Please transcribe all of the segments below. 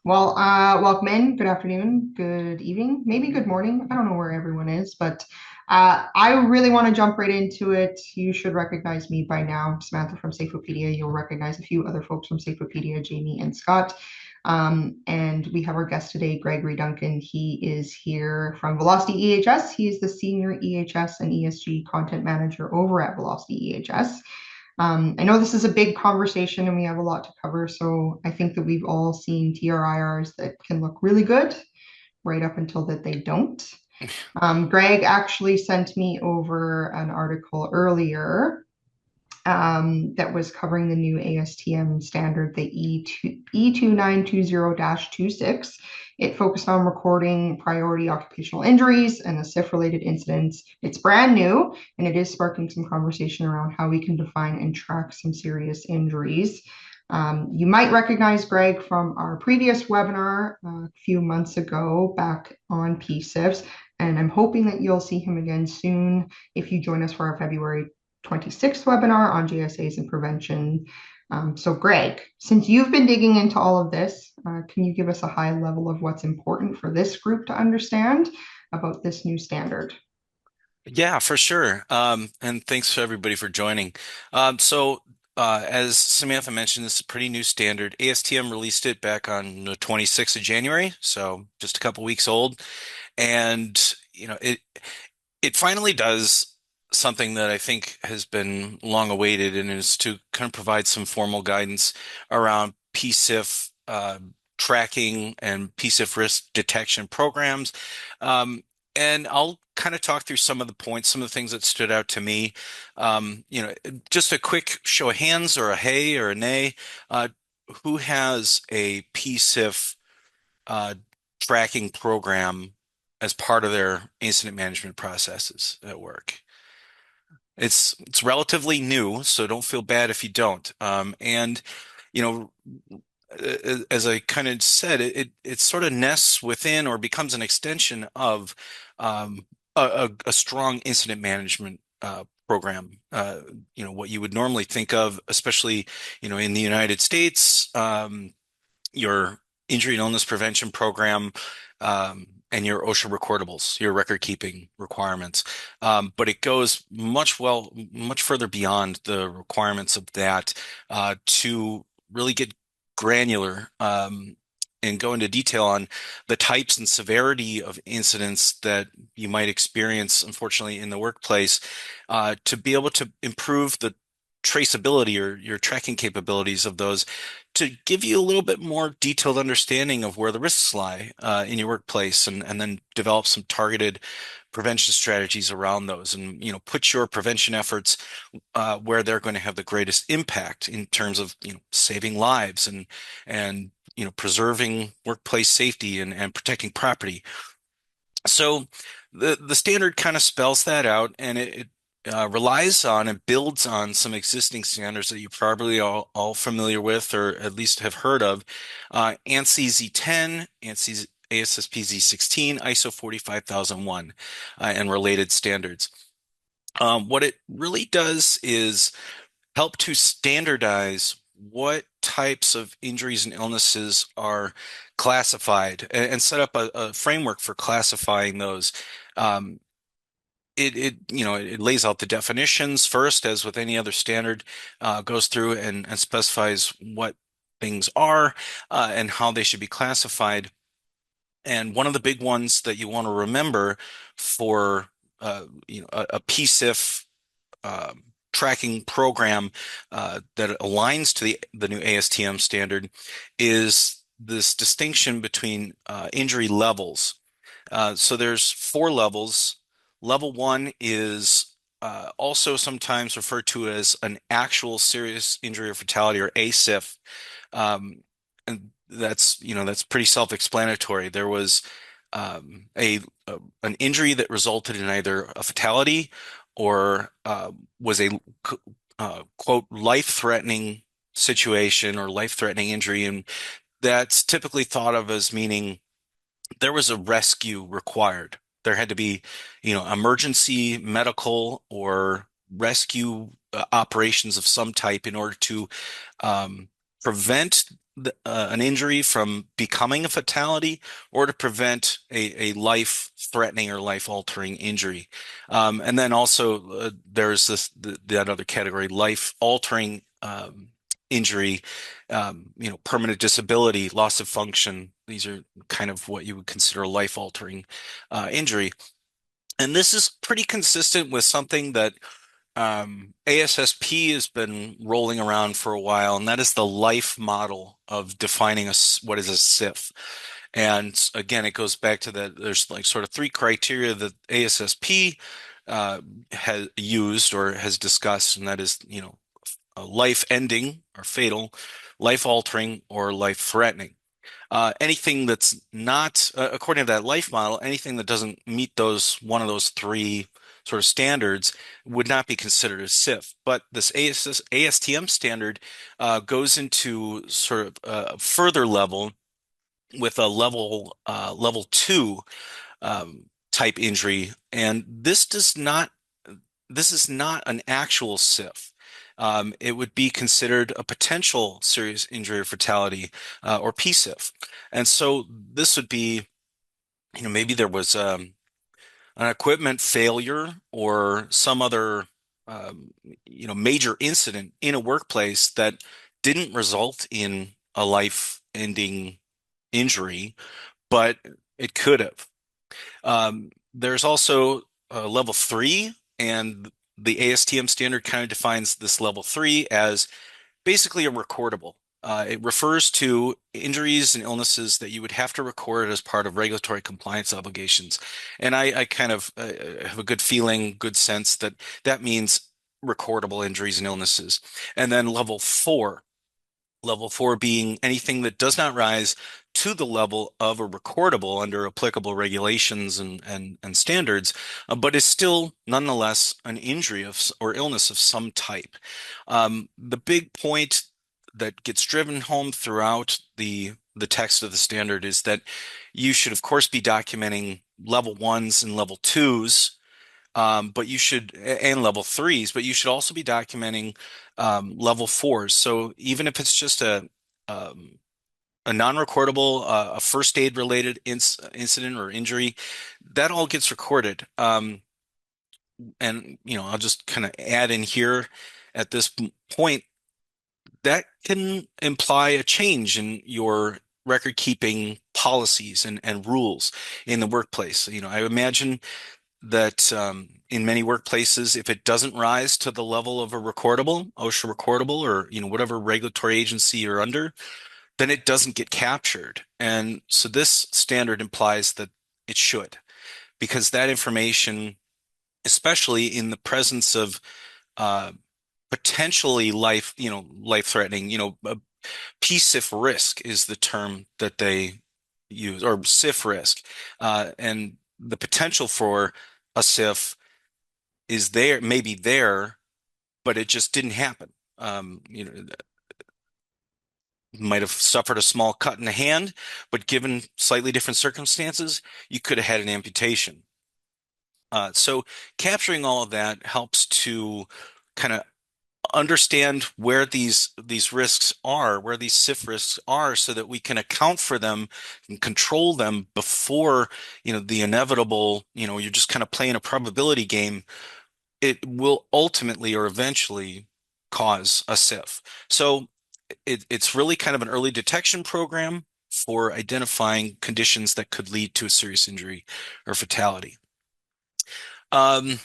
Welcome in. Good afternoon, good evening, maybe good morning. I don't know where everyone is, but I really want to jump right into it. You should recognize me by now, Samantha from Safeopedia. You'll recognize a few other folks from Safeopedia, Jamie and Scott. And we have our guest today, Gregory Duncan. He is here from VelocityEHS. He is the Senior EHS and ESG Content Manager over at VelocityEHS. I know this is a big conversation and we have a lot to cover, so I think that we've all seen TRIRs that can look really good right up until that they don't. Greg actually sent me over an article earlier that was covering the new ASTM standard, the E2920-26. It focused on recording priority occupational injuries and the SIF-related incidents. It's brand new, and it is sparking some conversation around how we can define and track some serious injuries. You might recognize Greg from our previous webinar a few months ago back on PSIFs, and I'm hoping that you'll see him again soon if you join us for our February 26th webinar on JSAs and prevention. So Greg, since you've been digging into all of this, can you give us a high level of what's important for this group to understand about this new standard? Yeah, for sure. And thanks to everybody for joining. As Samantha mentioned, this is a pretty new standard. ASTM released it back on the 26th of January, so just a couple weeks old. And it finally does something that I think has been long awaited, and is to kind of provide some formal guidance around PSIF tracking and PSIF risk detection programs. And I'll kind of talk through some of the points, some of the things that stood out to me. Just a quick show of hands, or a hey or a nay. Uh, who has a PSIF tracking program as part of their incident management processes at work? It's relatively new, so don't feel bad if you don't. And you know, as I kind of said, it sort of nests within or becomes an extension of a strong incident management program. What you would normally think of, especially in the United States, your injury and illness prevention program. And your OSHA recordables, your record keeping requirements. But it goes much further beyond the requirements of that to really get granular and go into detail on the types and severity of incidents that you might experience, unfortunately, in the workplace, to be able to improve the traceability or your tracking capabilities of those, to give you a little bit more detailed understanding of where the risks lie in your workplace, and then develop some targeted prevention strategies around those, and put your prevention efforts where they're going to have the greatest impact in terms of saving lives and preserving workplace safety and protecting property. So the standard kind of spells that out, and it relies on and builds on some existing standards that you're probably all familiar with, or at least have heard of. ANSI Z10, ANSI ASSP Z16, ISO 45001, and related standards. What it really does is help to standardize what types of injuries and illnesses are classified, and set up a framework for classifying those. Um, it lays out the definitions first, as with any other standard, goes through and specifies what things are, and how they should be classified. And one of the big ones that you want to remember for a PSIF tracking program that aligns to the new ASTM standard is this distinction between injury levels. So there's four levels. Level one is also sometimes referred to as an actual serious injury or fatality, or ASIF. And that's pretty self-explanatory. There was an injury that resulted in either a fatality, or was a quote life-threatening situation or life-threatening injury, and that's typically thought of as meaning there was a rescue required. There had to be, emergency medical or rescue operations of some type in order to prevent an injury from becoming a fatality or to prevent a life-threatening or life-altering injury. And then also there's that other category, life-altering injury, permanent disability, loss of function. These are kind of what you would consider a life-altering injury. And this is pretty consistent with something that ASSP has been rolling around for a while, and that is the life model of defining what is a SIF. And again, it goes back to that there's like sort of three criteria that ASSP has used or has discussed, and that is, a life ending or fatal, life altering, or life threatening. Anything that's not, according to that life model, anything that doesn't meet one of those three sort of standards would not be considered a SIF. But this ASTM standard goes into sort of a further level with a level two type injury, and this is not an actual SIF. It would be considered a potential serious injury or fatality, or PSIF. And so this would be, maybe there was an equipment failure or some other, major incident in a workplace that didn't result in a life-ending injury, but it could have. There's also level three, and the ASTM standard kind of defines this level three as basically a recordable. It refers to injuries and illnesses that you would have to record as part of regulatory compliance obligations. And I kind of have a good feeling, good sense that that means recordable injuries and illnesses. And then level four being anything that does not rise to the level of a recordable under applicable regulations and standards, but is still nonetheless an injury or illness of some type. The big point that gets driven home throughout the text of the standard is that you should, of course, be documenting level ones and level twos, but you should, and level threes, but you should also be documenting level fours. So even if it's just a non-recordable, a first aid related incident or injury, that all gets recorded. And I'll just kind of add in here at this point that can imply a change in your record keeping policies and rules in the workplace. I imagine that in many workplaces, if it doesn't rise to the level of a recordable, OSHA recordable, or whatever regulatory agency you're under, then it doesn't get captured. And so this standard implies that it should, because that information, especially in the presence of uh, potentially life-threatening, PSIF risk is the term that they use, or SIF risk, and the potential for a SIF is there, maybe there, but it just didn't happen. Might have suffered a small cut in the hand, but given slightly different circumstances, you could have had an amputation. So capturing all of that helps to kind of understand where these risks are, where these SIF risks are, so that we can account for them and control them before, the inevitable, you're just kind of playing a probability game. It will ultimately or eventually cause a SIF. So it's really kind of an early detection program for identifying conditions that could lead to a serious injury or fatality. Um,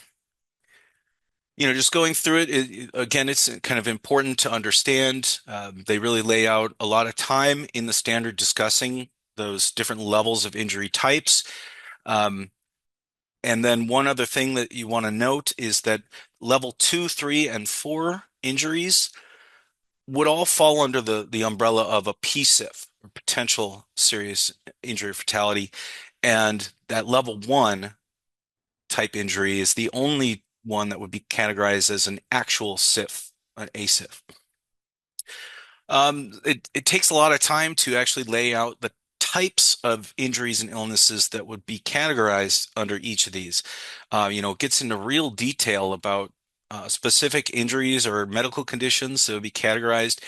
just going through again, it's kind of important to understand. They really lay out a lot of time in the standard discussing those different levels of injury types. And then one other thing that you want to note is that level 2, 3, and 4 injuries would all fall under the umbrella of a PSIF, or potential serious injury or fatality. And that level 1 type injury is the only one that would be categorized as an actual SIF, an ASIF. It takes a lot of time to actually lay out the types of injuries and illnesses that would be categorized under each of these. It gets into real detail about specific injuries or medical conditions that would be categorized.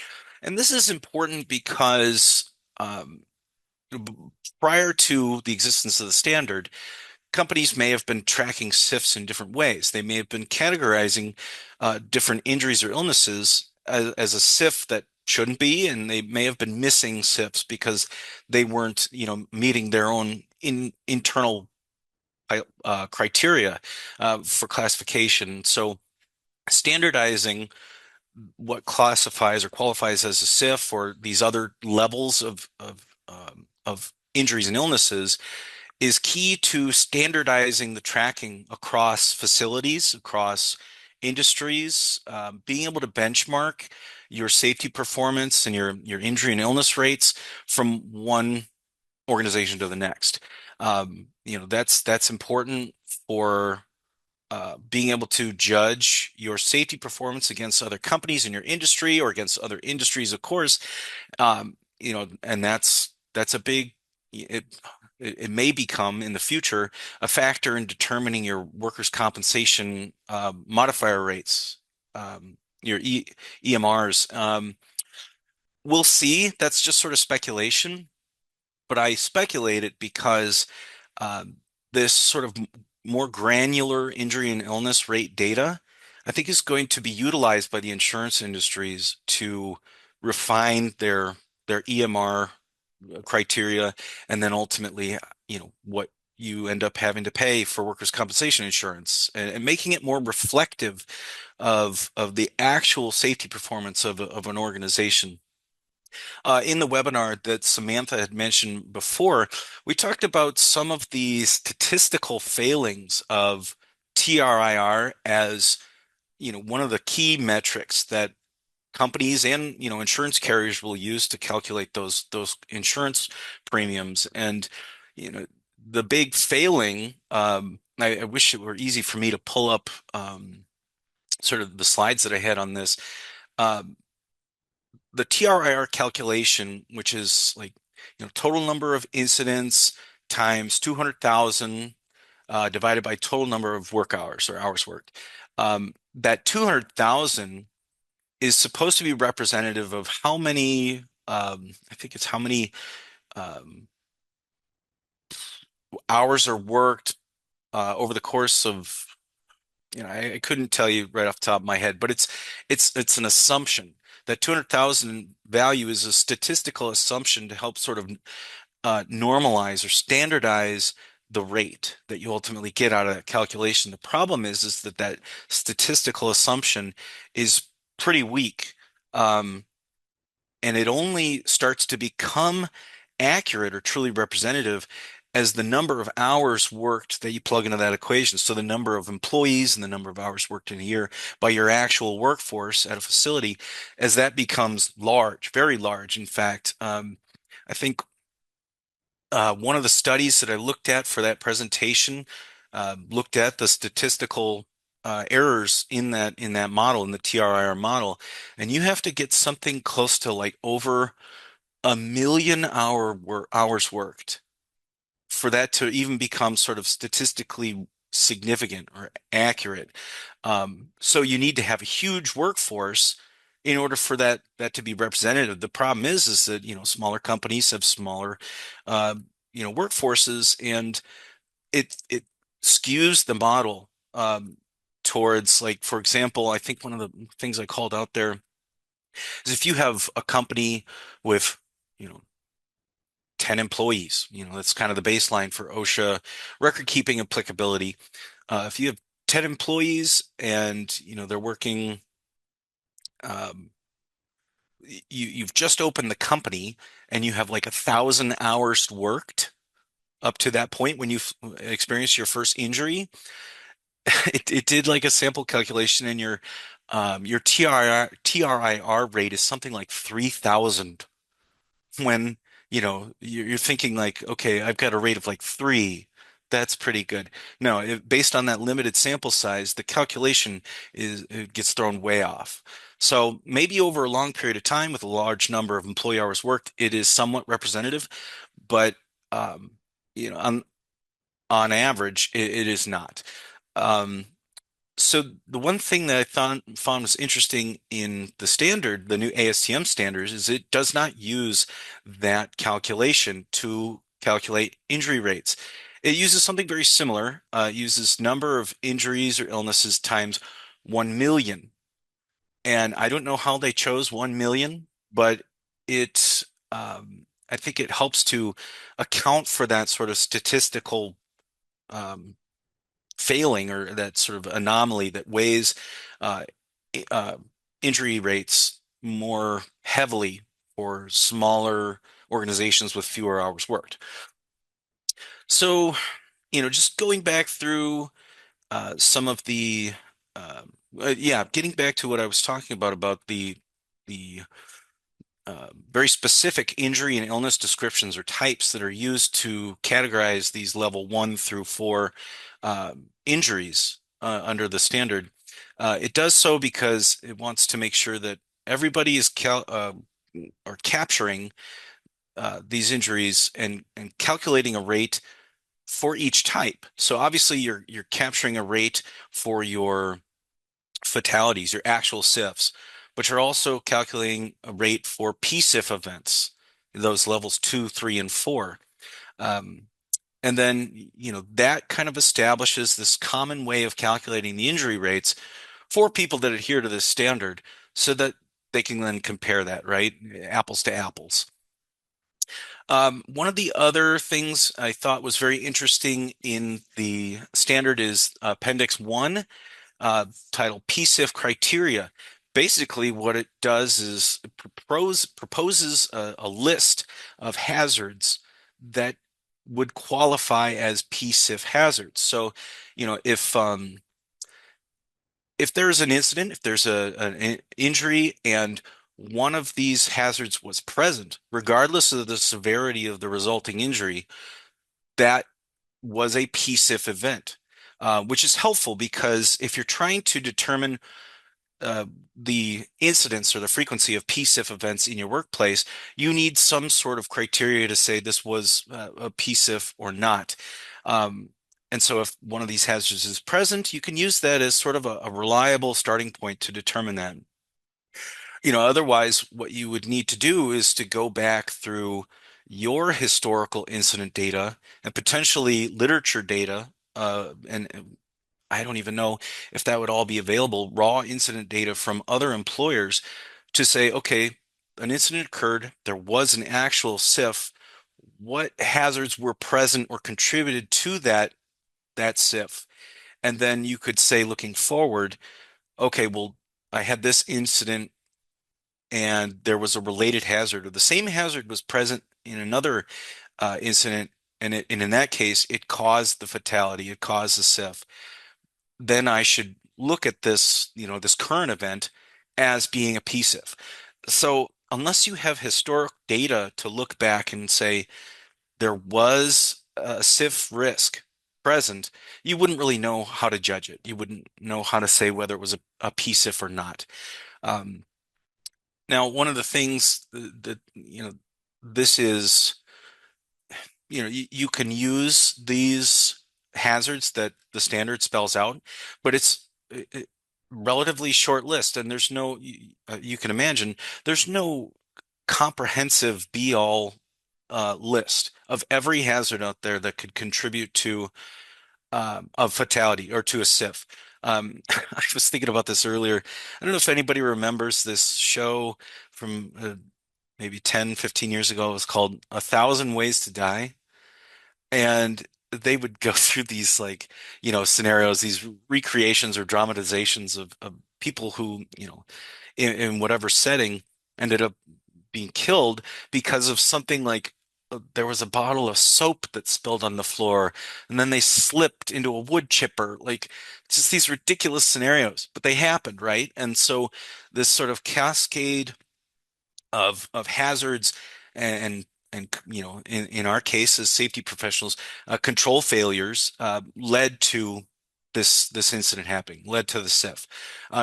And this is important because prior to the existence of the standard, companies may have been tracking SIFs in different ways. They may have been categorizing different injuries or illnesses as a SIF that shouldn't be, and they may have been missing SIFs because they weren't, meeting their own internal criteria for classification. So standardizing what classifies or qualifies as a SIF or these other levels of injuries and illnesses is key to standardizing the tracking across facilities, across industries, being able to benchmark your safety performance and your injury and illness rates from one organization to the next. That's important for being able to judge your safety performance against other companies in your industry or against other industries, of course. And that's a big it it may become in the future a factor in determining your workers' compensation modifier rates, your EMRs. We'll see. That's just sort of speculation, but I speculate it because um, this sort of more granular injury and illness rate data, I think, is going to be utilized by the insurance industries to refine their EMR criteria, and then ultimately, what you end up having to pay for workers' compensation insurance, and making it more reflective of the actual safety performance of an organization. In the webinar that Samantha had mentioned before, we talked about some of the statistical failings of TRIR as, one of the key metrics that companies and, insurance carriers will use to calculate those insurance premiums. And, the big failing, I wish it were easy for me to pull up sort of the slides that I had on this. Um, the TRIR calculation, which is like, total number of incidents times 200,000 divided by total number of work hours or hours worked. That 200,000 is supposed to be representative of how many, I think it's how many um, hours are worked over the course of, I couldn't tell you right off the top of my head, but it's an assumption. That 200,000 value is a statistical assumption to help sort of normalize or standardize the rate that you ultimately get out of that calculation. The problem is that statistical assumption is pretty weak. Um, and it only starts to become accurate or truly representative as the number of hours worked that you plug into that equation. So the number of employees and the number of hours worked in a year by your actual workforce at a facility, as that becomes large, very large. In fact, I think one of the studies that I looked at for that presentation looked at the statistical errors in that model, in the TRIR model, and you have to get something close to like over a million hours worked for that to even become sort of statistically significant or accurate. So you need to have a huge workforce in order for that to be representative. The problem is that, smaller companies have smaller uh, workforces, and it skews the model towards, like, for example, I think one of the things I called out there is if you have a company with, you know, 10 employees, that's kind of the baseline for OSHA record keeping applicability. If you have 10 employees and, they're working, um, you've just opened the company and you have like 1,000 hours worked up to that point when you've experienced your first injury. It did like a sample calculation, and your TRIR rate is something like 3,000, when you're thinking like, okay, I've got a rate of like 3. That's pretty good. No, based on that limited sample size, the calculation it gets thrown way off. So maybe over a long period of time with a large number of employee hours worked, it is somewhat representative, but um, on average, it is not. Um, So the one thing that I found was interesting in the standard, the new ASTM standards, is it does not use that calculation to calculate injury rates. It uses something very similar. It uses number of injuries or illnesses times 1 million. And I don't know how they chose 1 million, but it, I think it helps to account for that sort of statistical um, failing or that sort of anomaly that weighs uh, uh, injury rates more heavily for smaller organizations with fewer hours worked. So, just going back through some of the, yeah, getting back to what I was talking about the very specific injury and illness descriptions or types that are used to categorize these level 1 through 4 injuries under the standard. It does so because it wants to make sure that everybody is or capturing these injuries and calculating a rate for each type. So obviously you're capturing a rate for your fatalities, your actual SIFs, but you're also calculating a rate for PSIF events, those levels 2, 3, and 4. Um, and then, that kind of establishes this common way of calculating the injury rates for people that adhere to this standard so that they can then compare that, right? Apples to apples. One of the other things I thought was very interesting in the standard is Appendix 1, titled PSIF criteria. Basically, what it does is it proposes a list of hazards that would qualify as PSIF hazards. So, if there's an incident, if there's an injury, and one of these hazards was present, regardless of the severity of the resulting injury, that was a PSIF event, which is helpful because if you're trying to determine uh, the incidence or the frequency of PSIF events in your workplace, you need some sort of criteria to say this was a PSIF or not. Um, and so if one of these hazards is present, you can use that as sort of a reliable starting point to determine that. Otherwise, what you would need to do is to go back through your historical incident data and potentially literature data, and I don't even know if that would all be available, raw incident data from other employers to say, okay, an incident occurred, there was an actual SIF, what hazards were present or contributed to that SIF? And then you could say, looking forward, okay, well, I had this incident and there was a related hazard, or the same hazard was present in another incident, and in that case, it caused the fatality, it caused the SIF. Then I should look at this, this current event as being a PSIF. So unless you have historic data to look back and say there was a SIF risk present, you wouldn't really know how to judge it. You wouldn't know how to say whether it was a PSIF or not. Um, Now, one of the things that, this is, you can use these hazards that the standard spells out, but it's relatively short list, and there's no, you can imagine, there's no comprehensive be-all list of every hazard out there that could contribute to a fatality or to a SIF. I was thinking about this earlier. I don't know if anybody remembers this show from maybe 10, 15 years ago. It was called A Thousand Ways to Die. And they would go through these like, scenarios, these recreations or dramatizations of people who, in whatever setting ended up being killed because of something like there was a bottle of soap that spilled on the floor and then they slipped into a wood chipper. Like just these ridiculous scenarios, but they happened, right? And so this sort of cascade of hazards and in our case as safety professionals, control failures led to this incident happening, led to the SIF.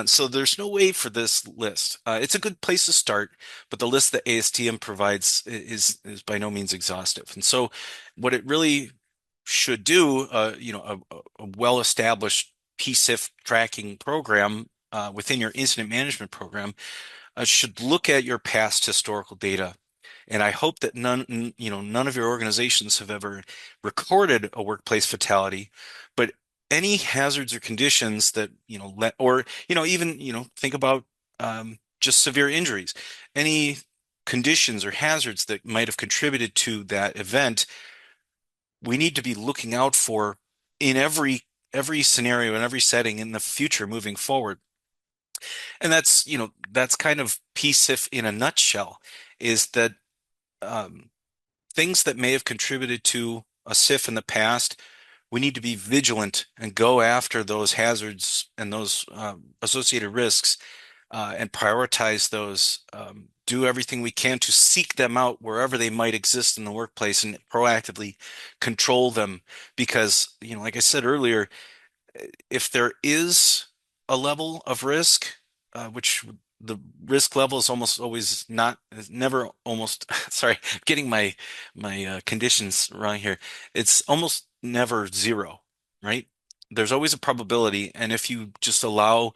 So there's no way for this list. It's a good place to start, but the list that ASTM provides is by no means exhaustive. And so what it really should do, a well-established PSIF tracking program within your incident management program should look at your past historical data. And I hope that none of your organizations have ever recorded a workplace fatality, but any hazards or conditions that, or, even, think about just severe injuries, any conditions or hazards that might have contributed to that event, we need to be looking out for in every scenario and every setting in the future moving forward. And that's kind of PSIF in a nutshell, is that um, things that may have contributed to a SIF in the past, we need to be vigilant and go after those hazards and those associated risks and prioritize those. Do everything we can to seek them out wherever they might exist in the workplace and proactively control them. Because, like I said earlier, if there is a level of risk, which the risk level is almost always not, is never almost, sorry, getting my conditions wrong here. It's almost never zero, right? There's always a probability, and if you just allow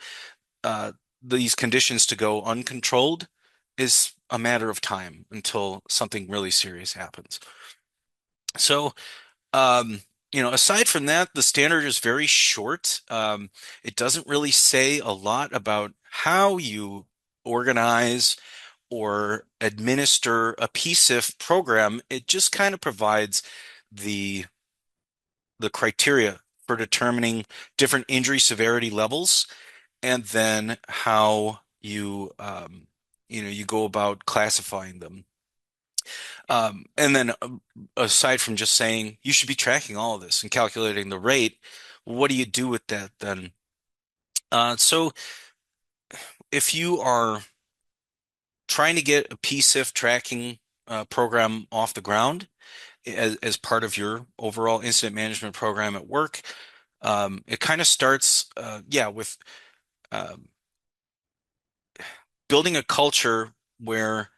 uh, these conditions to go uncontrolled, is a matter of time until something really serious happens. So, um, aside from that, the standard is very short. It doesn't really say a lot about how you organize or administer a PSIF program. It just kind of provides the the criteria for determining different injury severity levels, and then how you go about classifying them. And then aside from just saying you should be tracking all of this and calculating the rate, what do you do with that then? So if you are trying to get a PSIF tracking program off the ground as part of your overall incident management program at work, it kind of starts, with um, building a culture where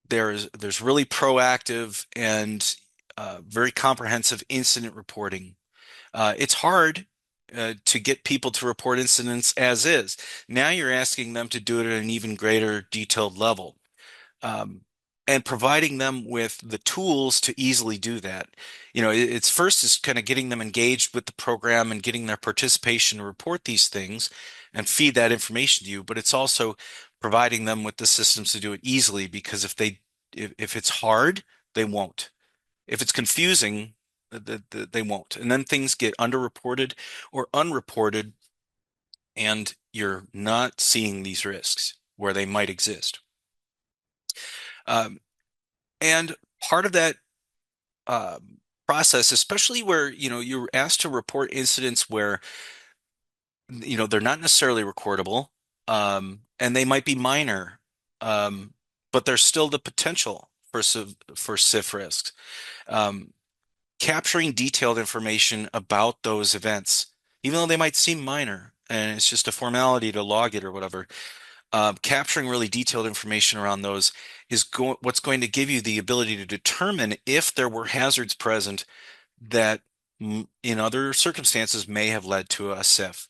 there's really proactive and very comprehensive incident reporting. It's hard to get people to report incidents as is. Now you're asking them to do it at an even greater detailed level, um, and providing them with the tools to easily do that. It's first is kind of getting them engaged with the program and getting their participation to report these things and feed that information to you. But it's also providing them with the systems to do it easily, because if it's hard, they won't. If it's confusing, they won't. And then things get underreported or unreported, and you're not seeing these risks where they might exist. Um, and part of that process, especially where you're asked to report incidents where they're not necessarily recordable, and they might be minor, but there's still the potential for SIF risks. Um, Capturing detailed information about those events, even though they might seem minor and it's just a formality to log it or whatever, capturing really detailed information around those is what's going to give you the ability to determine if there were hazards present that in other circumstances may have led to a SIF.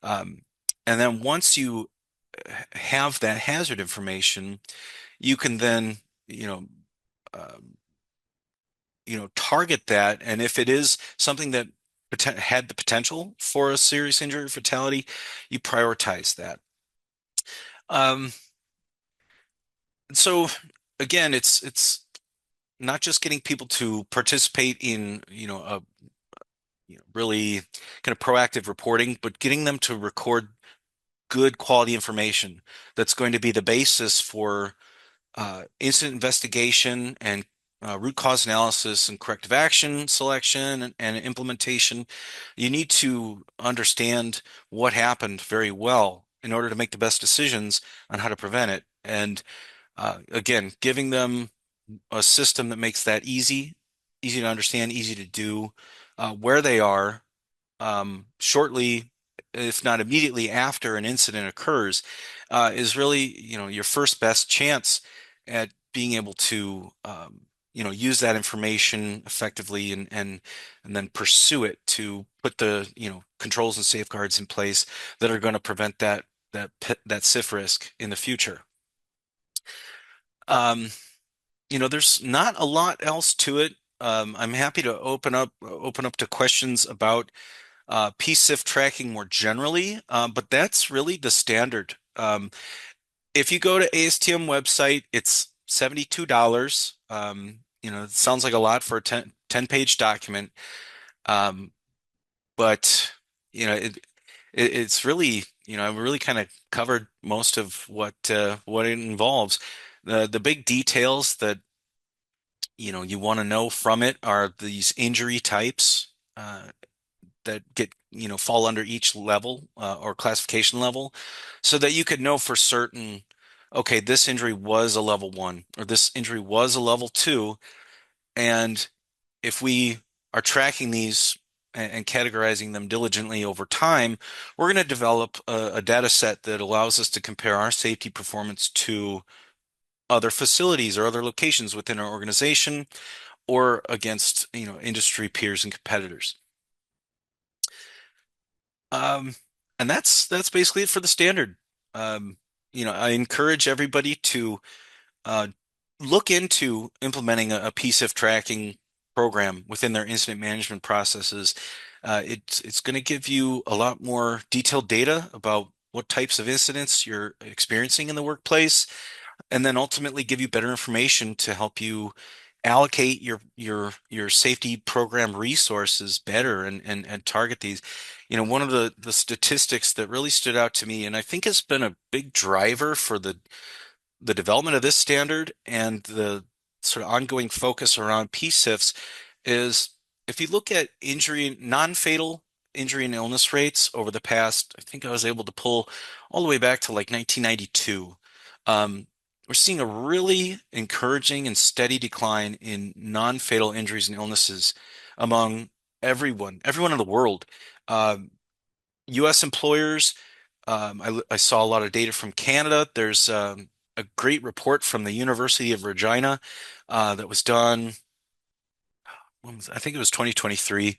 Um, and then once you have that hazard information, you can then, um, target that. And if it is something that had the potential for a serious injury or fatality, you prioritize that. Um, so again, it's not just getting people to participate in, a really kind of proactive reporting, but getting them to record good quality information that's going to be the basis for incident investigation and root cause analysis and corrective action selection and implementation. You need to understand what happened very well in order to make the best decisions on how to prevent it. And again, giving them a system that makes that easy to understand, easy to do, where they are shortly, if not immediately after an incident occurs, is really, your first best chance at being able to, use that information effectively and then pursue it to put the, controls and safeguards in place that are going to prevent that SIF risk in the future. Um, there's not a lot else to it. I'm happy to open up to questions about PSIF tracking more generally, but that's really the standard. If you go to ASTM website, it's $72. It sounds like a lot for a 10-page document, um, but it's really, I've really kind of covered most of what it involves. The big details that you want to know from it are these injury types that fall under each level or classification level, so that you could know for certain, okay, this injury was a level 1 or this injury was a level 2, and if we are tracking these and categorizing them diligently over time, we're going to develop a data set that allows us to compare our safety performance to other facilities or other locations within our organization or against, industry peers and competitors. Um, and that's basically it for the standard. I encourage everybody to uh, look into implementing a PSIF tracking program within their incident management processes. It's going to give you a lot more detailed data about what types of incidents you're experiencing in the workplace, and then ultimately give you better information to help you allocate your safety program resources better and target these. One of the statistics that really stood out to me, and I think has been a big driver for the development of this standard and the sort of ongoing focus around PSIFs, is if you look at non-fatal injury and illness rates over the past, I think I was able to pull all the way back to like 1992. Um, we're seeing a really encouraging and steady decline in non-fatal injuries and illnesses among everyone in the world. Um, U.S. employers, I saw a lot of data from Canada. There's a great report from the University of Regina that was done, I think it was 2023,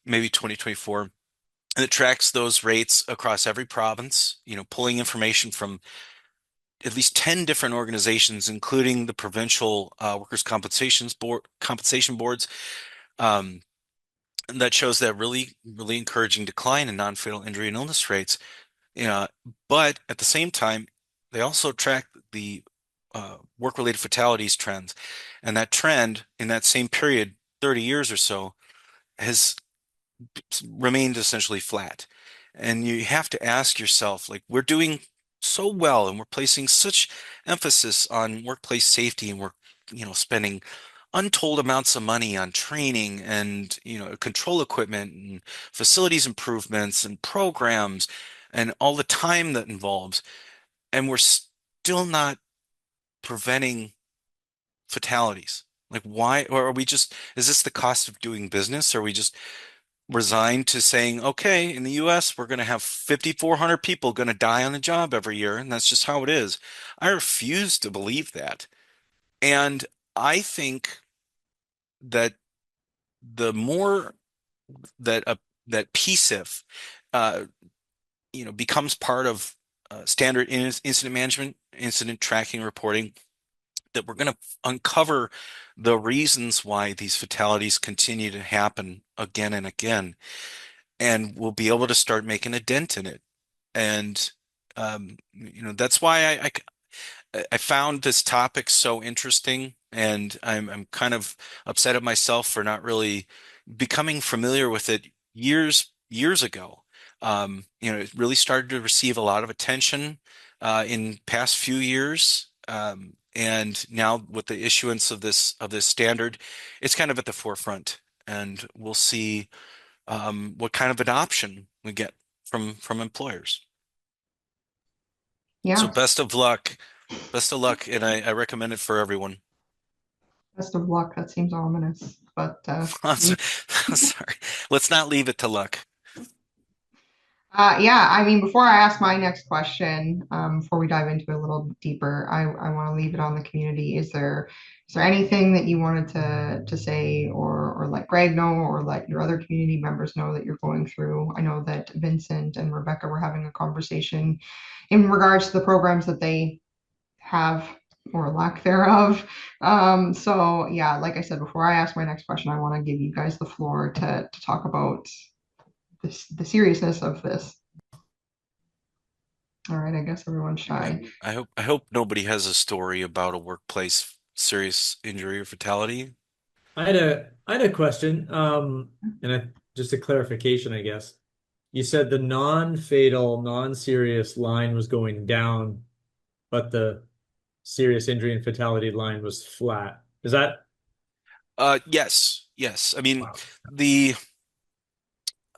maybe 2024, and it tracks those rates across every province, pulling information from at least 10 different organizations, including the provincial workers' compensation boards. Um, and that shows that really, really encouraging decline in non-fatal injury and illness rates. Yeah, but at the same time, they also track the work-related fatalities trends, and that trend in that same period, 30 years or so, has remained essentially flat. And you have to ask yourself, like, we're doing so well, and we're placing such emphasis on workplace safety, and we're, spending untold amounts of money on training and, control equipment and facilities improvements and programs and all the time that involves, and we're still not preventing fatalities. Like, why? Or are we just, is this the cost of doing business? Are we just resigned to saying, okay, in the US, we're going to have 5,400 people going to die on the job every year, and that's just how it is? I refuse to believe that. And I think that the more that that PSIF, uh, becomes part of standard incident management, incident tracking reporting, that we're going to uncover the reasons why these fatalities continue to happen again and again, and we'll be able to start making a dent in it. And that's why I found this topic so interesting, and I'm kind of upset at myself for not really becoming familiar with it years ago. It really started to receive a lot of attention in past few years, and now with the issuance of this standard, it's kind of at the forefront, and we'll see what kind of adoption we get from employers. So Yeah, best of luck. Best of luck, and I recommend it for everyone. best of luck. That seems ominous, but I'm sorry. Let's not leave it to luck. yeah, I mean, before I ask my next question, before we dive into it a little deeper, I want to leave it on the community. Is Is there anything that you wanted to say or let Greg know or let your other community members know that you're going through? I know that Vincent and Rebecca were having a conversation in regards to the programs that they have or lack thereof. So yeah, like I said, before I ask my next question, I want to give you guys the floor to talk about the seriousness of this. All right, I guess everyone's shy. I hope nobody has a story about a workplace serious injury or fatality. I had a question, just a clarification, I guess. You said the non-fatal, non-serious line was going down, but the serious injury and fatality line was flat. Is that Yes, yes. I mean, wow? the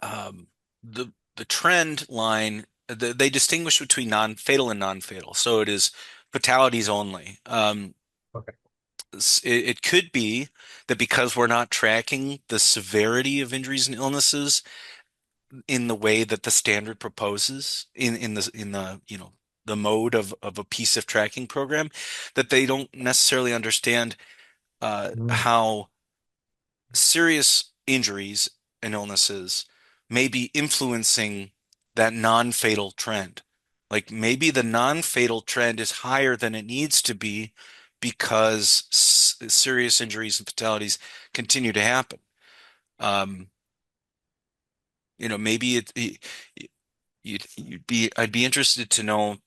um, the trend line, they distinguish between non-fatal and non-fatal. So it is fatalities only. Okay. It could be that because we're not tracking the severity of injuries and illnesses in the way that the standard proposes in the the mode of a PSIF tracking program, that they don't necessarily understand Mm. how serious injuries and illnesses may be influencing that non-fatal trend. Like maybe the non-fatal trend is higher than it needs to be because serious injuries and fatalities continue to happen. Um, maybe you'd be I'd be interested to know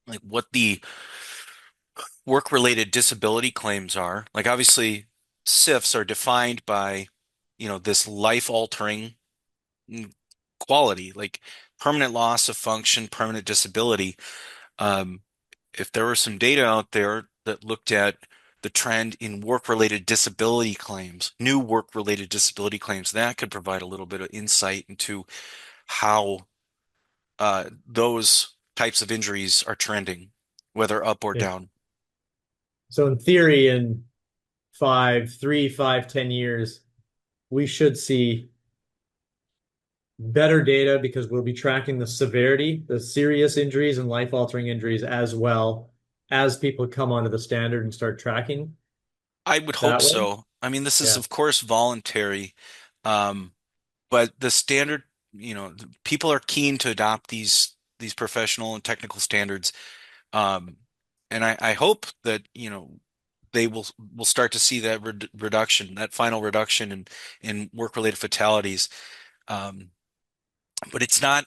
like what the work-related disability claims are. Like obviously SIFs are defined by, this life-altering quality, like permanent loss of function, permanent disability. Um, if there were some data out there that looked at the trend in work-related disability claims, new work-related disability claims, that could provide a little bit of insight into how those types of injuries are trending, whether up or Yeah. down. So in theory, in 5, 3, 5, 10 years, we should see better data because we'll be tracking the severity, the serious injuries and life-altering injuries as well as people come onto the standard and start tracking I would hope that way. so. I mean, this is Yeah. of course voluntary, um, but the standard, people are keen to adopt these professional and technical standards, um, and I hope that they will start to see that reduction, that final reduction in work-related fatalities. Um, but it's not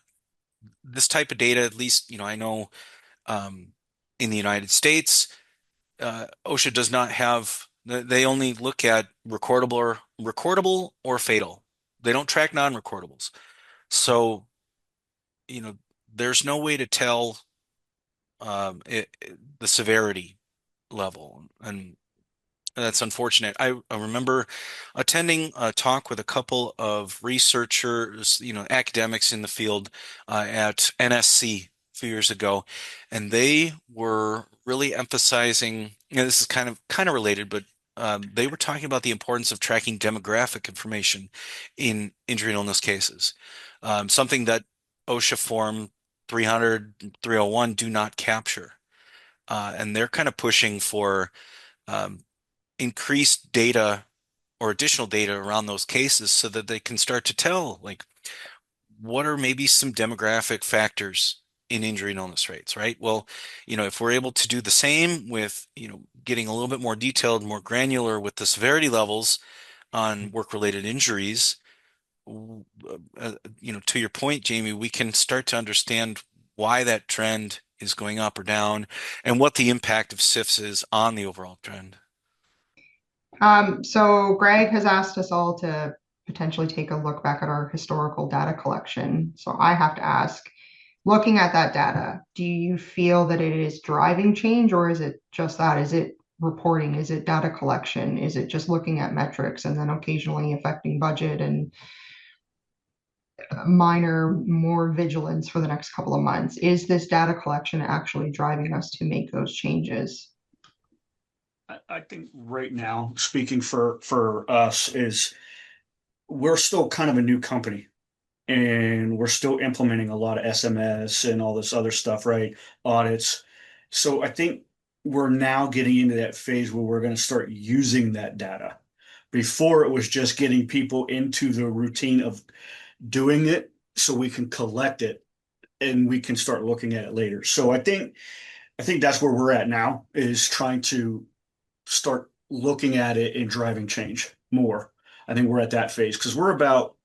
this type of data, at least I know um, in the United States. OSHA does not have, they only look at recordable or fatal. They don't track non-recordables. So, you know, there's no way to tell the severity level. And that's unfortunate. I remember attending a talk with a couple of researchers, academics in the field at NSC a few years ago, and they were really emphasizing, this is kind of related, but they were talking about the importance of tracking demographic information in injury and illness cases, something that OSHA Form 300, 301 do not capture. And they're kind of pushing for um, increased data or additional data around those cases so that they can start to tell, like, what are maybe some demographic factors in injury and illness rates, right? Well, if we're able to do the same with, getting a little bit more detailed, more granular with the severity levels on work-related injuries, to your point, Jamie, we can start to understand why that trend is going up or down and what the impact of SIFs is on the overall trend. So Greg has asked us all to potentially take a look back at our historical data collection. So I have to ask, looking at that data, do you feel that it is driving change, or is it just that? Is it reporting? Is it data collection? Is it just looking at metrics and then occasionally affecting budget and minor more vigilance for the next couple of months? Is this data collection actually driving us to make those changes? I think right now, speaking for us, is we're still kind of a new company and we're still implementing a lot of SMS and all this other stuff, right? Audits. So I think we're now getting into that phase where we're going to start using that data. Before, it was just getting people into the routine of doing it so we can collect it and we can start looking at it later. So I think that's where we're at now, is trying to start looking at it and driving change more. I think we're at that phase because we're about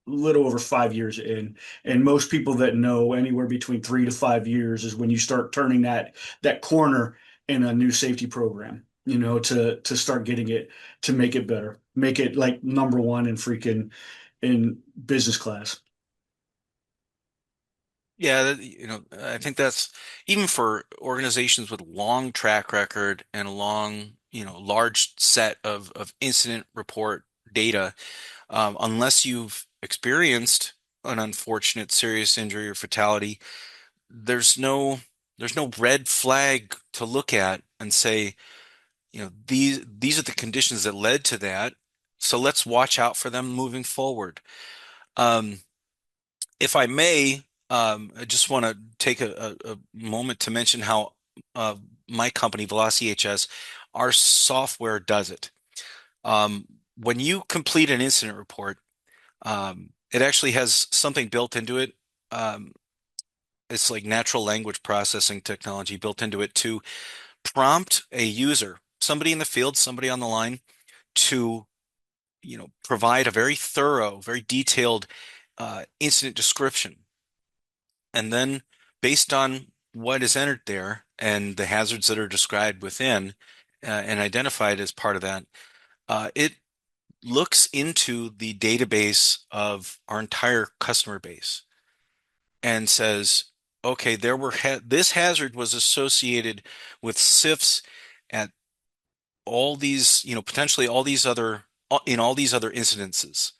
a little over 5 years in, and most people that know anywhere between 3 to 5 years is when you start turning that corner in a new safety program. To start getting it, to make it better, make it like number one in freaking in business class. Yeah, I think that's even for organizations with long track record and a long, large set of incident report data, unless you've experienced an unfortunate serious injury or fatality, there's no there's no red flag to look at and say, these are the conditions that led to that, so let's watch out for them moving forward. Um, if I may, I just want to take a moment to mention how uh, my company, VelocityEHS, our software does it. When you complete an incident report, it actually has something built into it. Um, it's like natural language processing technology built into it to prompt a user, somebody in the field, somebody on the line, to provide a very thorough, very detailed incident description. And then based on what is entered there and the hazards that are described within and identified as part of that, it looks into the database of our entire customer base and says, okay, this hazard was associated with SIFs at all these, potentially all these other in all these other incidences.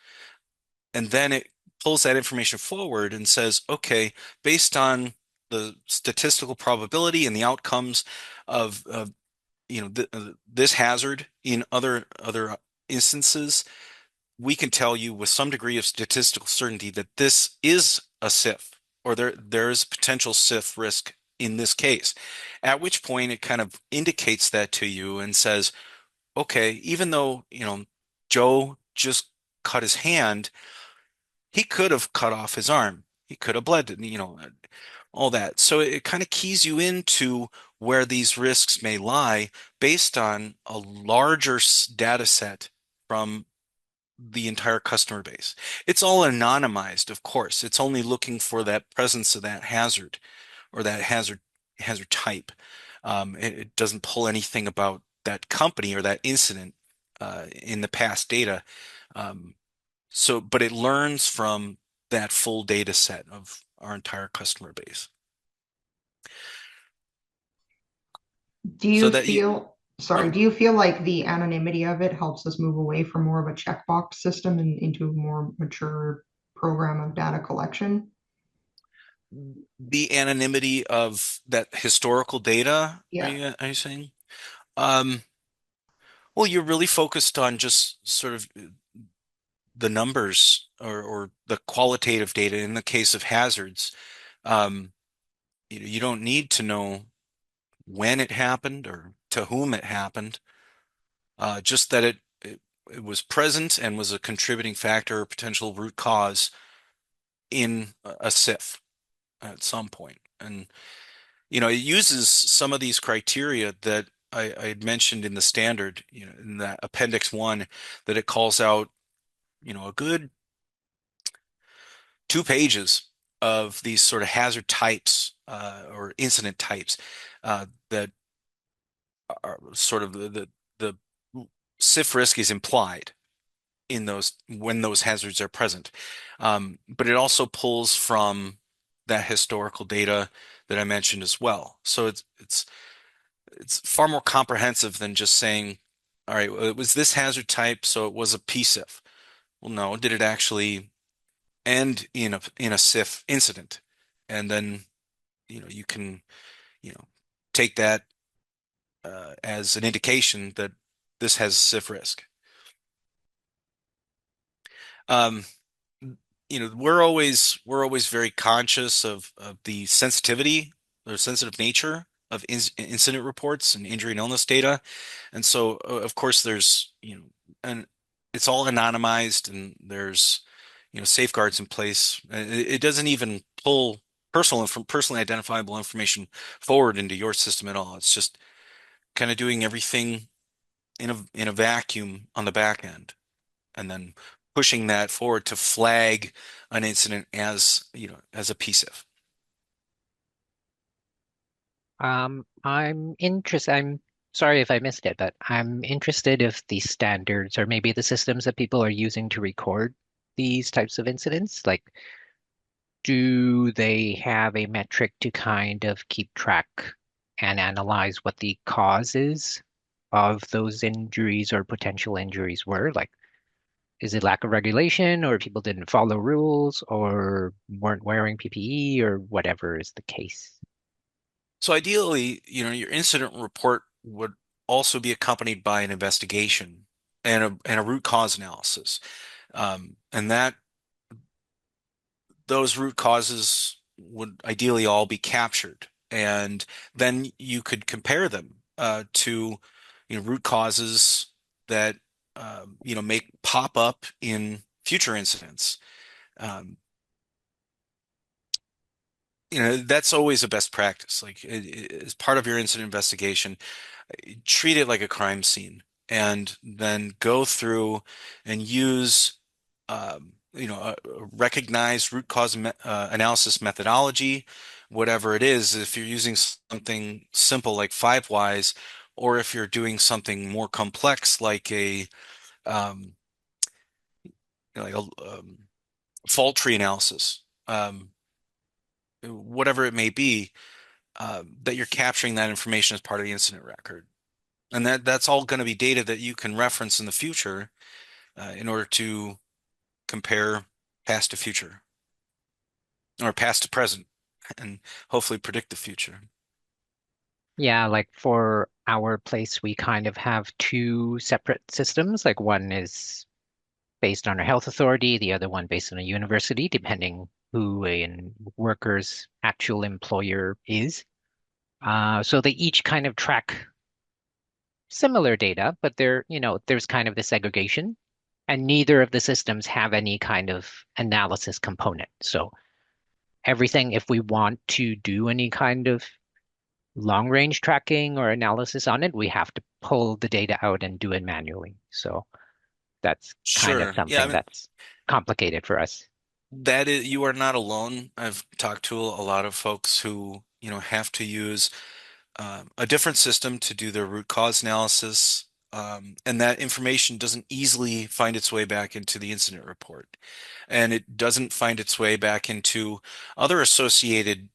And then it pulls that information forward and says, okay, based on the statistical probability and the outcomes of this hazard in other instances, we can tell you with some degree of statistical certainty that this is a SIF, or there is potential SIF risk in this case. At which point it kind of indicates that to you and says, okay, even though, Joe just cut his hand, he could have cut off his arm. He could have bled, all that. So it kind of keys you into where these risks may lie based on a larger data set from the entire customer base. It's all anonymized, of course. It's only looking for that presence of that hazard or that hazard type. It doesn't pull anything about that company or that incident in the past data. Um, but it learns from that full data set of our entire customer base. Do So you that you, feel, sorry, oh, do you feel like the anonymity of it helps us move away from more of a checkbox system and into a more mature program of data collection? the anonymity of that historical data, Yeah. are you saying? Um, well, you're really focused on just sort of the numbers or the qualitative data in the case of hazards. Um, you don't need to know when it happened or to whom it happened. Just that it was present and was a contributing factor or potential root cause in a SIF at some point. And, it uses some of these criteria that I had mentioned in the standard, in that Appendix 1, that it calls out, a good 2 pages of these sort of hazard types or incident types that are sort of the SIF risk is implied in those when those hazards are present. But it also pulls from that historical data that I mentioned as well. So it's far more comprehensive than just saying, all right, well, it was this hazard type, so it was a PSIF. Well, no, did it actually end in a SIF incident? And then you can you know take that as an indication that this has SIF risk. Um, we're always very conscious of the sensitivity or sensitive nature of incident reports and injury and illness data. And so, of course, there's, and it's all anonymized, and there's, safeguards in place. It doesn't even pull personally identifiable information forward into your system at all. It's just kind of doing everything in a vacuum on the back end, and then pushing that forward to flag an incident as, as a PSIF. I'm sorry if I missed it, but I'm interested if the standards or maybe the systems that people are using to record these types of incidents, like, do they have a metric to kind of keep track and analyze what the causes of those injuries or potential injuries were? Like, is it lack of regulation, or people didn't follow rules, or weren't wearing PPE, or whatever is the case? So ideally, your incident report would also be accompanied by an investigation and a root cause analysis. And those root causes would ideally all be captured. And then you could compare them to, root causes that, make pop up in future incidents. That's always a best practice. Like, as part of your incident investigation, treat it like a crime scene, and then go through and use, a recognized root cause analysis methodology, whatever it is. If you're using something simple like 5 whys, or if you're doing something more complex like a um, like a fault tree analysis, whatever it may be, that you're capturing that information as part of the incident record. And that's all going to be data that you can reference in the future in order to compare past to future, or past to present, and hopefully predict the future. Yeah, like for our place, we kind of have two separate systems. Like one is based on a health authority, the other one based on a university, depending who a worker's actual employer is. So they each kind of track similar data, but there's kind of the segregation, and neither of the systems have any kind of analysis component. So everything, if we want to do any kind of long range tracking or analysis on it, we have to pull the data out and do it manually. So that's kind of Sure. Yeah, I something mean, that's complicated for us. that is, you are not alone. I've talked to a lot of folks who, have to use a different system to do their root cause analysis, and that information doesn't easily find its way back into the incident report, and it doesn't find its way back into other associated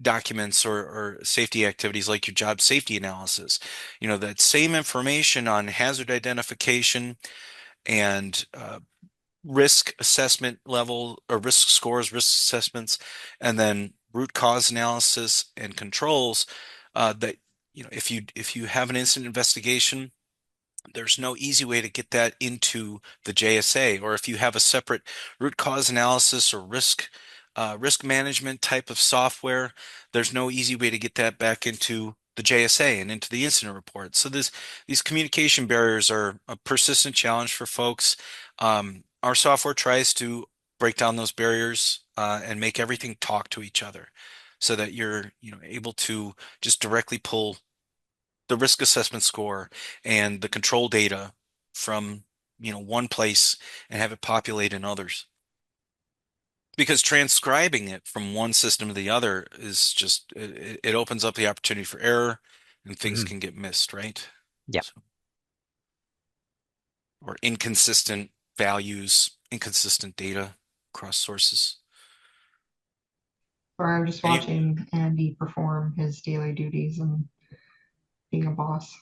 documents or safety activities like your job safety analysis. That same information on hazard identification and risk assessment level, or risk scores, risk assessments, and then root cause analysis and controls, that, if you have an incident investigation, there's no easy way to get that into the JSA. Or if you have a separate root cause analysis or risk management type of software, there's no easy way to get that back into the JSA and into the incident report. So these communication barriers are a persistent challenge for folks. Our software tries to break down those barriers and make everything talk to each other, so that you're, able to just directly pull the risk assessment score and the control data from, one place, and have it populate in others. Because transcribing it from one system to the other is just, it opens up the opportunity for error, and things can get missed, right? Yeah. So, or inconsistent values, inconsistent data across sources. Sorry, I'm just And watching Andy perform his daily duties and being a boss.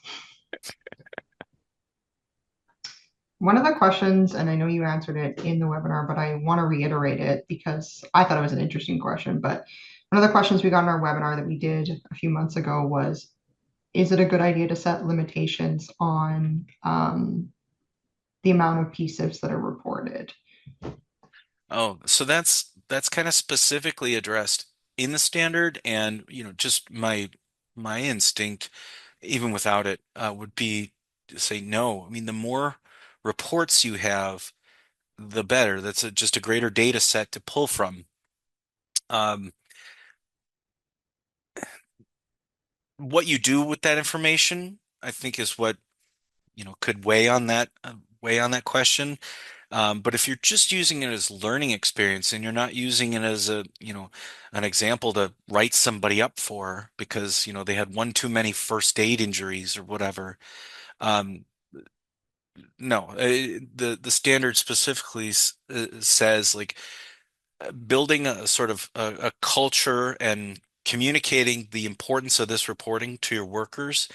One of the questions, and I know you answered it in the webinar, but I want to reiterate it because I thought it was an interesting question. But one of the questions we got in our webinar that we did a few months ago was, is it a good idea to set limitations on the amount of PSIFs that are reported? Oh, so that's kind of specifically addressed in the standard, and just my my instinct, even without it, would be to say no. I mean, the more reports you have, the better. That's just a greater data set to pull from. Um, what you do with that information, I think, is what, could weigh on that question. But if you're just using it as learning experience and you're not using it as an example to write somebody up for because, they had one too many first aid injuries or whatever, um, no, the standard specifically says like building a sort of a culture and communicating the importance of this reporting to your workers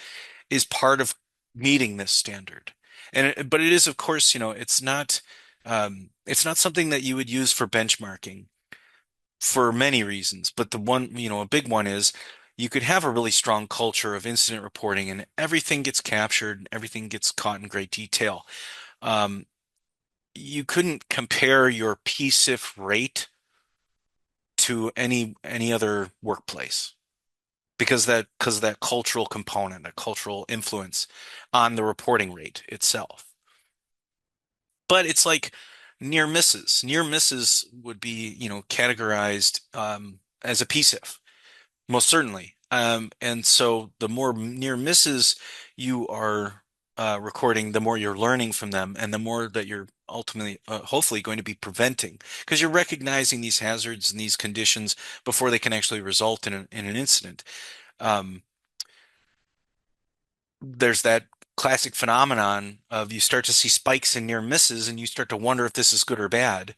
is part of meeting this standard. But it is, of course, it's not something that you would use for benchmarking for many reasons. But the one, a big one is you could have a really strong culture of incident reporting and everything gets captured, and everything gets caught in great detail. Um, you couldn't compare your PSIF rate to any other workplace because of that cultural component, that cultural influence on the reporting rate itself. But it's like near misses. Near misses would be, categorized as a PSIF, most certainly. And so the more near misses you are recording, the more you're learning from them, and the more that you're ultimately, hopefully, going to be preventing, because you're recognizing these hazards and these conditions before they can actually result in an incident. Um, there's that classic phenomenon of you start to see spikes in near misses and you start to wonder if this is good or bad.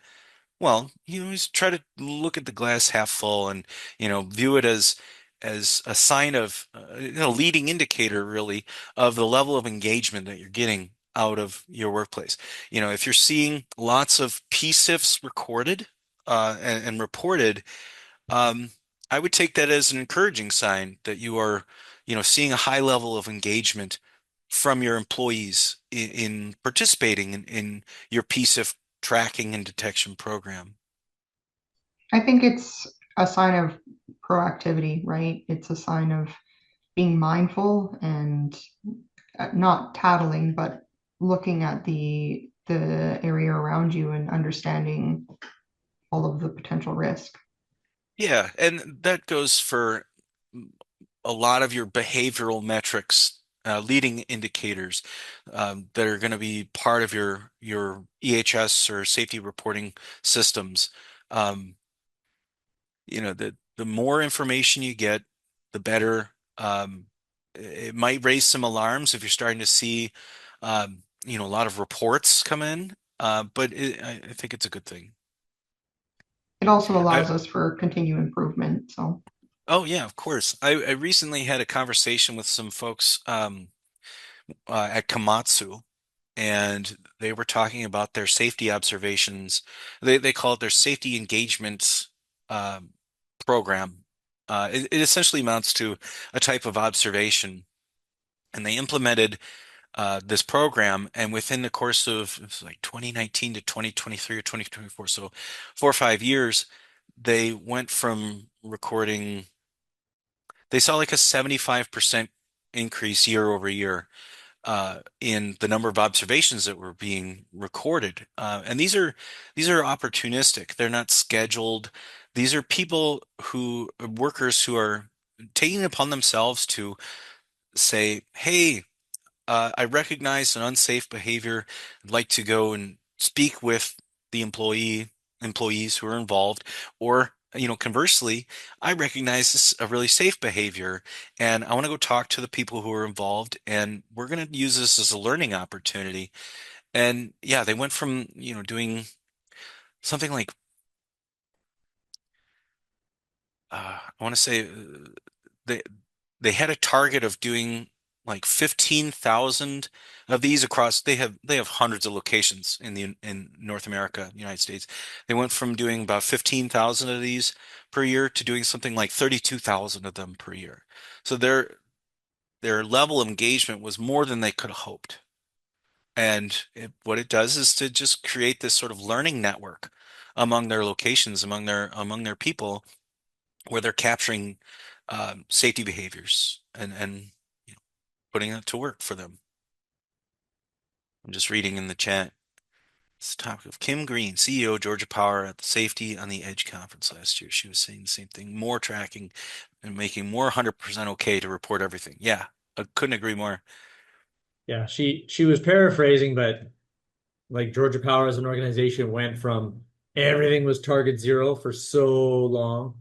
Well, you always try to look at the glass half full and, view it as a sign of, leading indicator really of the level of engagement that you're getting out of your workplace. If you're seeing lots of PSIFs recorded and reported, um, I would take that as an encouraging sign that you are, seeing a high level of engagement from your employees in participating in your PSIF tracking and detection program. I think it's a sign of proactivity, right? It's a sign of being mindful and not tattling, but looking at the area around you and understanding all of the potential risk. Yeah, and that goes for a lot of your behavioral metrics, leading indicators that are going to be part of your EHS or safety reporting systems. Um, the more information you get, the better. It might raise some alarms if you're starting to see, a lot of reports come in, but I think it's a good thing. It also I, allows us for continued improvement. So oh yeah, of course. I recently had a conversation with some folks at Komatsu, and they were talking about their safety observations. They call it their safety engagement um, program. It essentially amounts to a type of observation, and they implemented this program. And within the course of it was like 2019 to 2023 or 2024, so 4 or 5 years, they went from recording. They saw like a 75% increase year over year in the number of observations that were being recorded. And these are opportunistic. They're not scheduled. These are workers who are taking it upon themselves to say, "Hey, I recognize an unsafe behavior. I'd like to go and speak with the employees who are involved, or conversely, I recognize this a really safe behavior, and I want to go talk to the people who are involved, and we're going to use this as a learning opportunity." And yeah, they went from doing something like I want to say they they had a target of doing like 15,000 of these across. They have hundreds of locations in North America, United States. They went from doing about 15,000 of these per year to doing something like 32,000 of them per year. So their level of engagement was more than they could have hoped. And what it does is to just create this sort of learning network among their locations, among their people, where they're capturing safety behaviors and putting it to work for them. I'm just reading in the chat. It's the topic of Kim Green, CEO, Georgia Power, at the Safety on the Edge conference last year. She was saying the same thing, more tracking and making more 100% okay to report everything. Yeah, I couldn't agree more. Yeah, she was paraphrasing, but like Georgia Power as an organization went from everything was target zero for so long.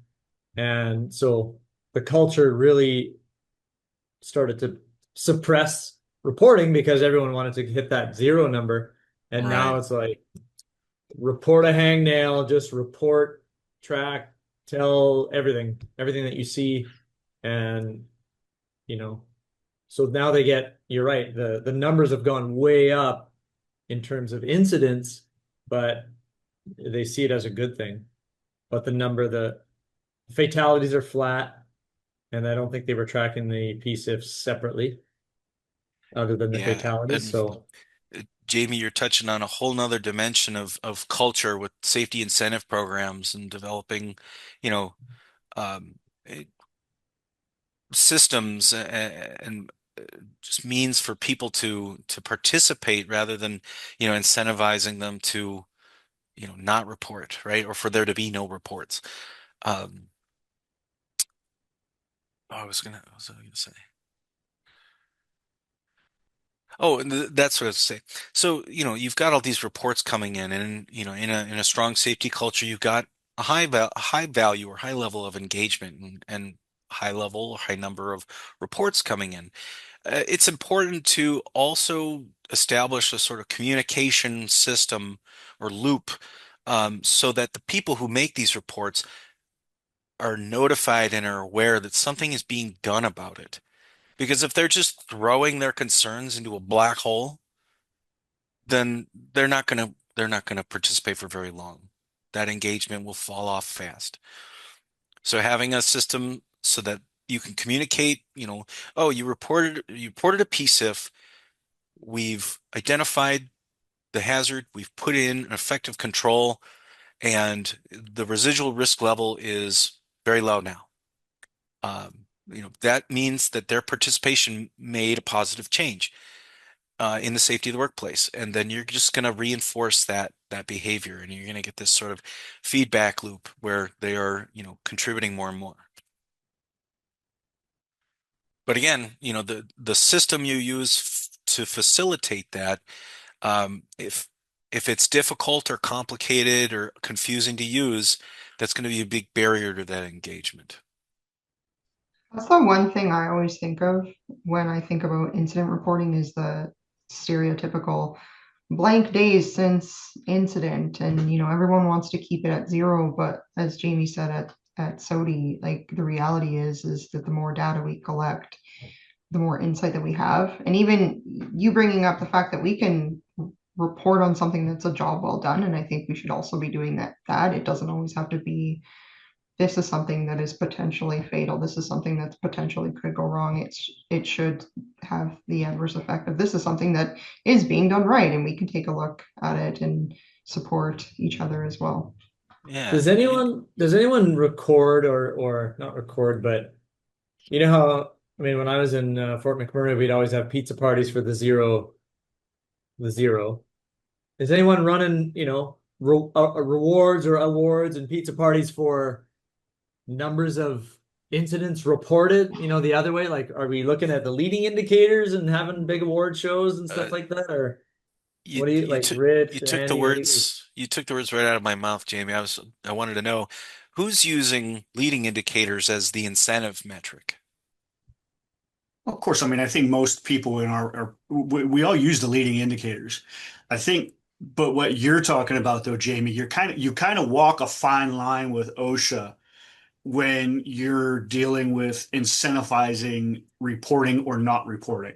And so the culture really started to suppress reporting because everyone wanted to hit that zero number. And now Right. it's like report a hangnail, just report, track, tell everything that you see. And, you know, so now they get, you're right, the numbers have gone way up in terms of incidents, but they see it as a good thing. But the fatalities are flat, and I don't think they were tracking the PSIFs separately, other than the Yeah. fatalities. And So Jamie, you're touching on a whole nother dimension of culture with safety incentive programs and developing, you know, um, eh, systems and just means for people to participate rather than, incentivizing them to, not report, right? Or for there to be no reports. Um, what was I gonna say? Oh, and that's what I was saying. So, you've got all these reports coming in, and in a strong safety culture, you've got a high value or high level of engagement and high level or high number of reports coming in. It's important to also establish a sort of communication system or loop, so that the people who make these reports are notified and are aware that something is being done about it. Because if they're just throwing their concerns into a black hole, then they're not gonna participate for very long. That engagement will fall off fast. So having a system so that you can communicate, oh, you reported a PSIF, we've identified the hazard, we've put in an effective control, and the residual risk level is very low now. That means that their participation made a positive change in the safety of the workplace. And then you're just going to reinforce that behavior, and you're going to get this sort of feedback loop where they are, contributing more and more. But again, the system you use to facilitate that, if it's difficult or complicated or confusing to use, that's going to be a big barrier to that engagement. That's the one thing I always think of when I think about incident reporting is the stereotypical blank days since incident, and everyone wants to keep it at zero. But as Jamie said at SOTI, like the reality is that the more data we collect, the more insight that we have. And even you bringing up the fact that we can report on something that's a job well done, and I think we should also be doing that it doesn't always have to be, this is something that is potentially fatal, this is something that potentially could go wrong. It should have the adverse effect of, this is something that is being done right, and we can take a look at it and support each other as well. Yeah. Does anyone record or not record, but you know how, I mean, when I was in Fort McMurray, we'd always have pizza parties for the zero. Is anyone running, rewards or awards and pizza parties for numbers of incidents reported, the other way? Like, are we looking at the leading indicators and having big award shows and stuff like that? Or You what do you you like, took you Rich, took the Andy, what do you? words right out of my mouth, Jamie. I wanted to know who's using leading indicators as the incentive metric. Of course, I mean, I think most people we all use the leading indicators. I think, but what you're talking about though, Jamie, you kind of walk a fine line with OSHA when you're dealing with incentivizing reporting or not reporting.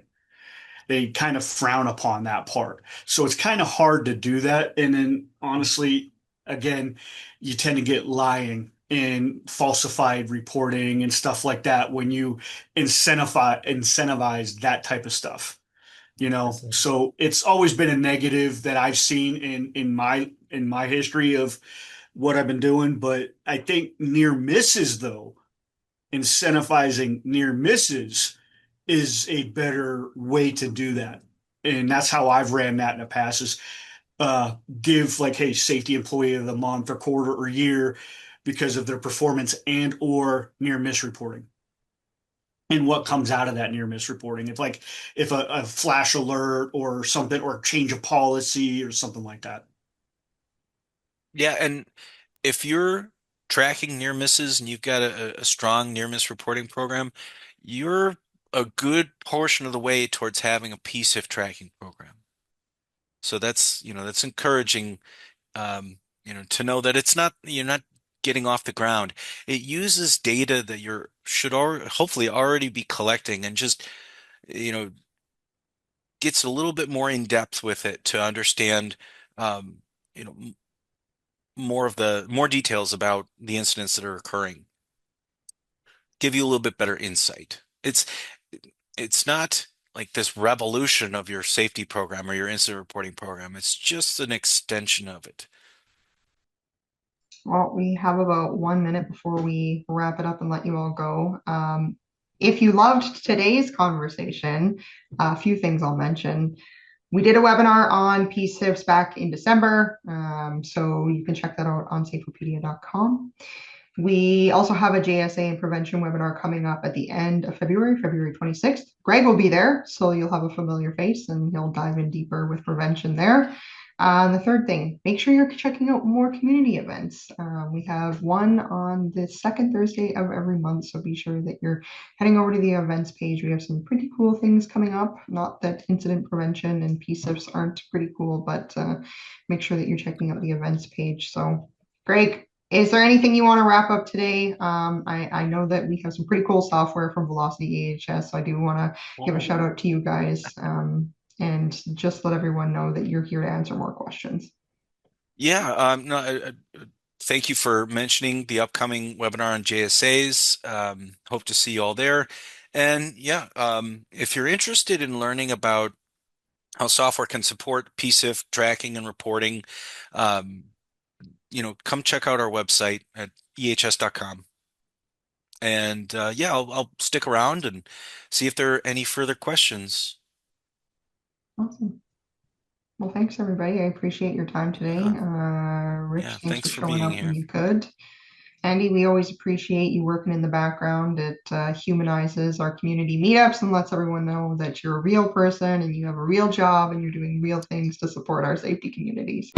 They kind of frown upon that part. So it's kind of hard to do that. And then honestly, again, you tend to get lying and falsified reporting and stuff like that when you incentivize that type of stuff. So it's always been a negative that I've seen in my history of what I've been doing. But I think near misses though, incentivizing near misses is a better way to do that. And that's how I've ran that in the past is give like, hey, safety employee of the month or quarter or year because of their performance and or near miss reporting. And what comes out of that near miss reporting. If like if a flash alert or something or change of policy or something like that. Yeah, and if you're tracking near misses and you've got a strong near miss reporting program, you're a good portion of the way towards having a PSIF tracking program. So that's encouraging, to know that you're not getting off the ground. It uses data that you should hopefully already be collecting and just, you know, gets a little bit more in depth with it to understand, um, you know, more details about the incidents that are occurring. Give you a little bit better insight. It's not like this revolution of your safety program or your incident reporting program. It's just an extension of it. Well, we have about 1 minute before we wrap it up and let you all go. If you loved today's conversation, a few things I'll mention. We did a webinar on PSIFs back in December, so you can check that out on safeopedia.com. We also have a JSA and prevention webinar coming up at the end of February, February 26th. Greg will be there, so you'll have a familiar face and he'll dive in deeper with prevention there. The third thing, make sure you're checking out more community events. We have one on the second Thursday of every month, so be sure that you're heading over to the events page. We have some pretty cool things coming up. Not that incident prevention and PSIFs aren't pretty cool, but make sure that you're checking out the events page. So, Greg, is there anything you want to wrap up today? I know that we have some pretty cool software from VelocityEHS, so I do want to give a shout out to you guys. And just let everyone know that you're here to answer more questions. Yeah, no, thank you for mentioning the upcoming webinar on JSAs. Hope to see you all there. And yeah, if you're interested in learning about how software can support PSIF tracking and reporting, come check out our website at ehs.com. And yeah, I'll stick around and see if there are any further questions. Awesome. Well, thanks everybody. I appreciate your time today. Rich, Yeah, thanks thanks for for showing being up here. when you could. Andy, we always appreciate you working in the background. It humanizes our community meetups and lets everyone know that you're a real person and you have a real job and you're doing real things to support our safety communities.